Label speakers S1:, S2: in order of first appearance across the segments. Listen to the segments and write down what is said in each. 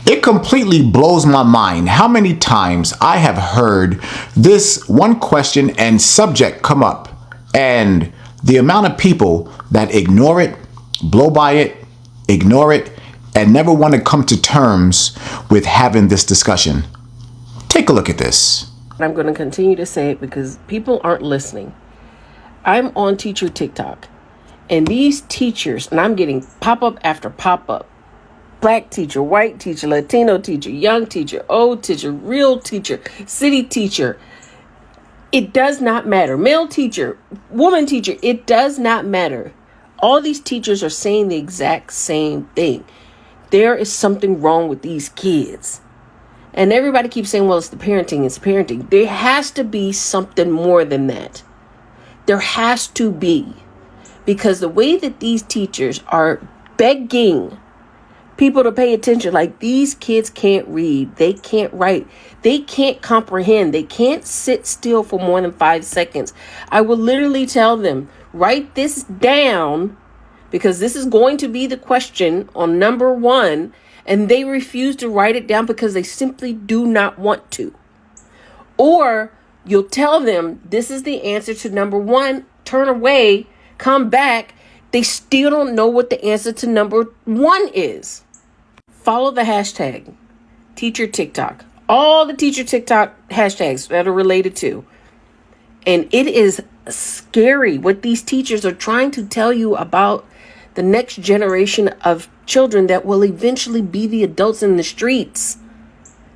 S1: It completely blows my mind how many times I have heard this one question and subject come up, and the amount of people that ignore it, blow by it, ignore it, and never want to come to terms with having this discussion. Take a look at this.
S2: I'm going to continue to say it because people aren't listening. I'm on teacher TikTok, and these teachers, and I'm getting pop-up after pop-up. Black teacher, white teacher, Latino teacher, young teacher, old teacher, real teacher, city teacher. It does not matter. Male teacher, woman teacher, it does not matter. All these teachers are saying the exact same thing. There is something wrong with these kids. And everybody keeps saying, well, it's the parenting, it's parenting. There has to be something more than that. There has to be. Because the way that these teachers are begging people to pay attention, like these kids can't read, they can't write, they can't comprehend, they can't sit still for more than 5 seconds. I will literally tell them, write this down, because this is going to be the question on number 1, and they refuse to write it down because they simply do not want to. Or you'll tell them this is the answer to number 1, turn away, come back, they still don't know what the answer to number 1 is. Follow the hashtag teacher TikTok. All the teacher TikTok hashtags that are related to. And it is scary what these teachers are trying to tell you about the next generation of children that will eventually be the adults in the streets.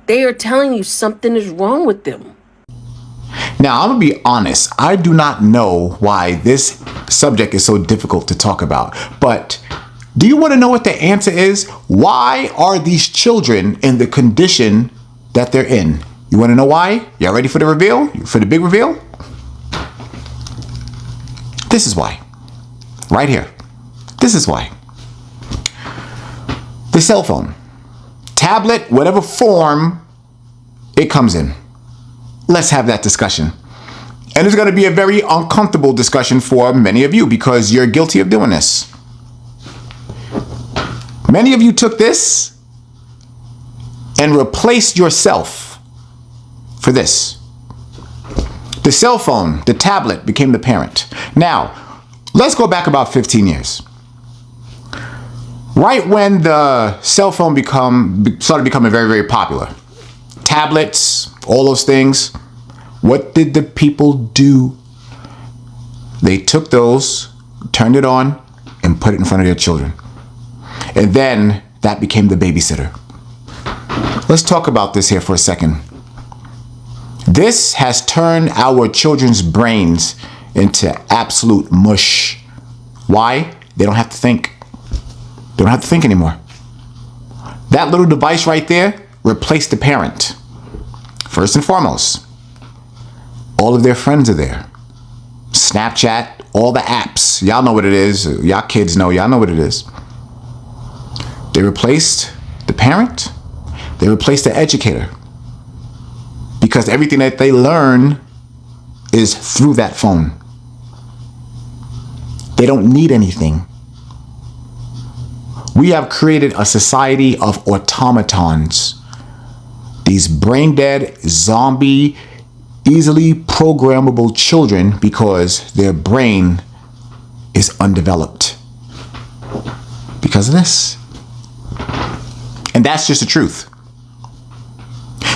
S2: They are telling you something is wrong with them.
S1: Now, I'm going to be honest. I do not know why this subject is so difficult to talk about. But do you want to know what the answer is? Why are these children in the condition that they're in? You want to know why? Y'all ready for the reveal? For the big reveal? This is why. Right here. This is why. The cell phone, tablet, whatever form it comes in. Let's have that discussion. And it's going to be a very uncomfortable discussion for many of you because you're guilty of doing this. Many of you took this and replaced yourself for this. The cell phone, the tablet became the parent. Now, let's go back about 15 years. Right when the cell phone started becoming very, very popular. Tablets, all those things. What did the people do? They took those, turned it on, and put it in front of their children. And then that became the babysitter. Let's talk about this here for a second. This has turned our children's brains into absolute mush. Why? They don't have to think. They don't have to think anymore. That little device right there replaced the parent. First and foremost, all of their friends are there. Snapchat, all the apps. Y'all know what it is. Y'all kids know. Y'all know what it is. They replaced the parent. They replaced the educator. Because everything that they learn is through that phone. They don't need anything. We have created a society of automatons. These brain dead, zombie, easily programmable children because their brain is undeveloped. Because of this. And that's just the truth.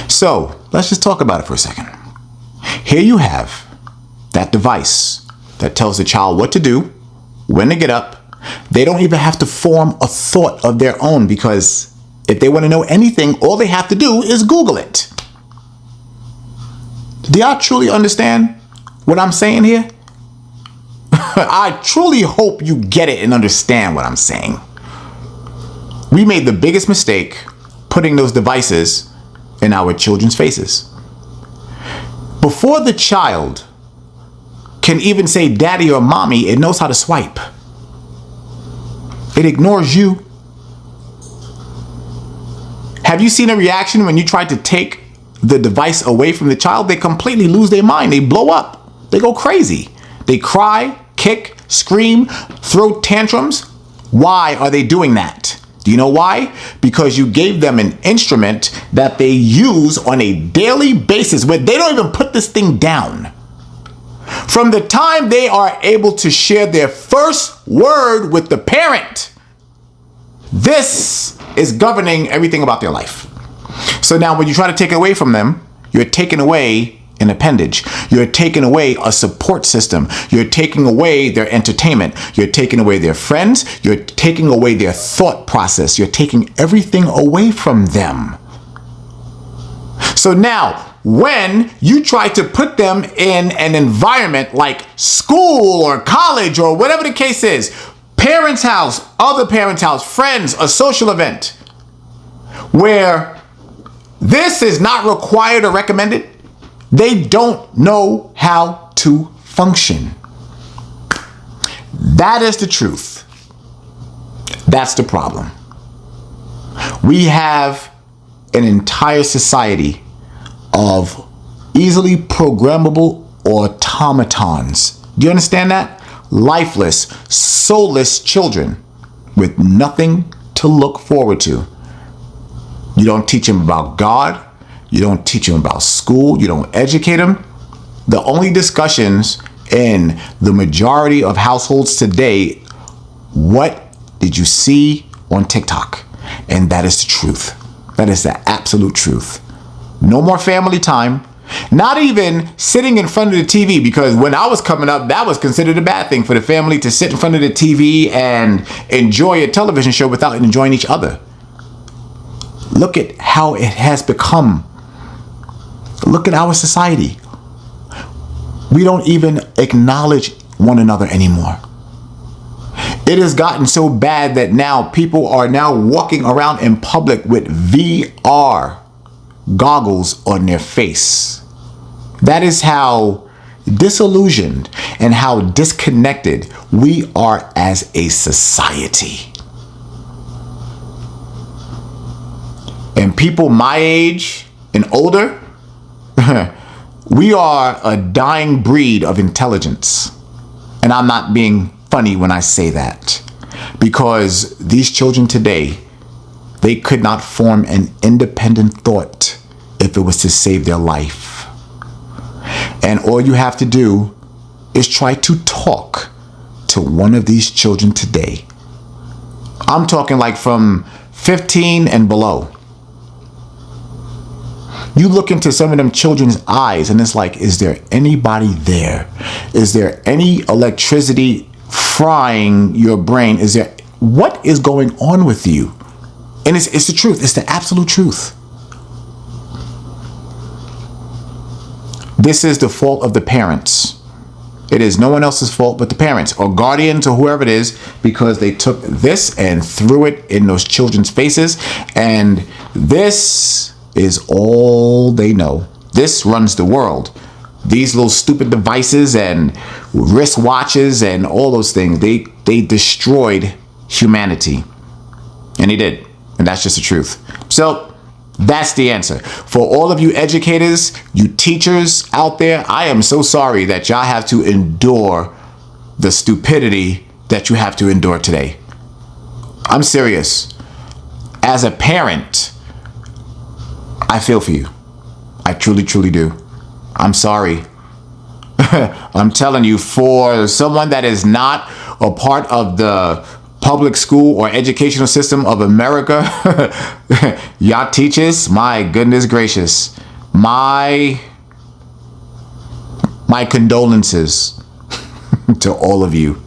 S1: So let's just talk about it for a second. Here you have that device that tells the child what to do, when to get up. They don't even have to form a thought of their own because if they want to know anything, all they have to do is Google it. Do y'all truly understand what I'm saying here? I truly hope you get it and understand what I'm saying. We made the biggest mistake putting those devices in our children's faces. Before the child can even say daddy or mommy, it knows how to swipe. It ignores you. Have you seen a reaction when you try to take the device away from the child? They completely lose their mind. They blow up. They go crazy. They cry, kick, scream, throw tantrums. Why are they doing that? Do you know why? Because you gave them an instrument that they use on a daily basis where they don't even put this thing down. From the time they are able to share their first word with the parent, this is governing everything about their life. So now when you try to take it away from them, you're taking away an appendage. You're taking away a support system. You're taking away their entertainment. You're taking away their friends. You're taking away their thought process. You're taking everything away from them. So now, when you try to put them in an environment like school or college or whatever the case is, parents' house, other parents' house, friends, a social event, where this is not required or recommended, they don't know how to function. That is the truth. That's the problem. We have an entire society of easily programmable automatons. Do you understand that? Lifeless, soulless children with nothing to look forward to. You don't teach them about God. You don't teach them about school. You don't educate them. The only discussions in the majority of households today, what did you see on TikTok? And that is the truth. That is the absolute truth. No more family time. Not even sitting in front of the TV, because when I was coming up, that was considered a bad thing for the family to sit in front of the TV and enjoy a television show without enjoying each other. Look at how it has become. Look at our society. We don't even acknowledge one another anymore. It has gotten so bad that now people are now walking around in public with VR goggles on their face. That is how disillusioned and how disconnected we are as a society. And people my age and older, we are a dying breed of intelligence. And I'm not being funny when I say that, because these children today, they could not form an independent thought if it was to save their life. And all you have to do is try to talk to one of these children today. I'm talking like from 15 and below. You look into some of them children's eyes and it's like, is there anybody there? Is there any electricity frying your brain? What is going on with you? And it's the truth. It's the absolute truth. This is the fault of the parents. It is no one else's fault but the parents or guardians or whoever it is, because they took this and threw it in those children's faces. And this is all they know. This runs the world. These little stupid devices and wristwatches and all those things, they destroyed humanity. And they did. And that's just the truth. So that's the answer. For all of you educators, you teachers out there, I am so sorry that y'all have to endure the stupidity that you have to endure today. I'm serious. As a parent, I feel for you. I truly, truly do. I'm sorry. I'm telling you, for someone that is not a part of the public school or educational system of America, y'all teachers, my goodness gracious, my condolences to all of you.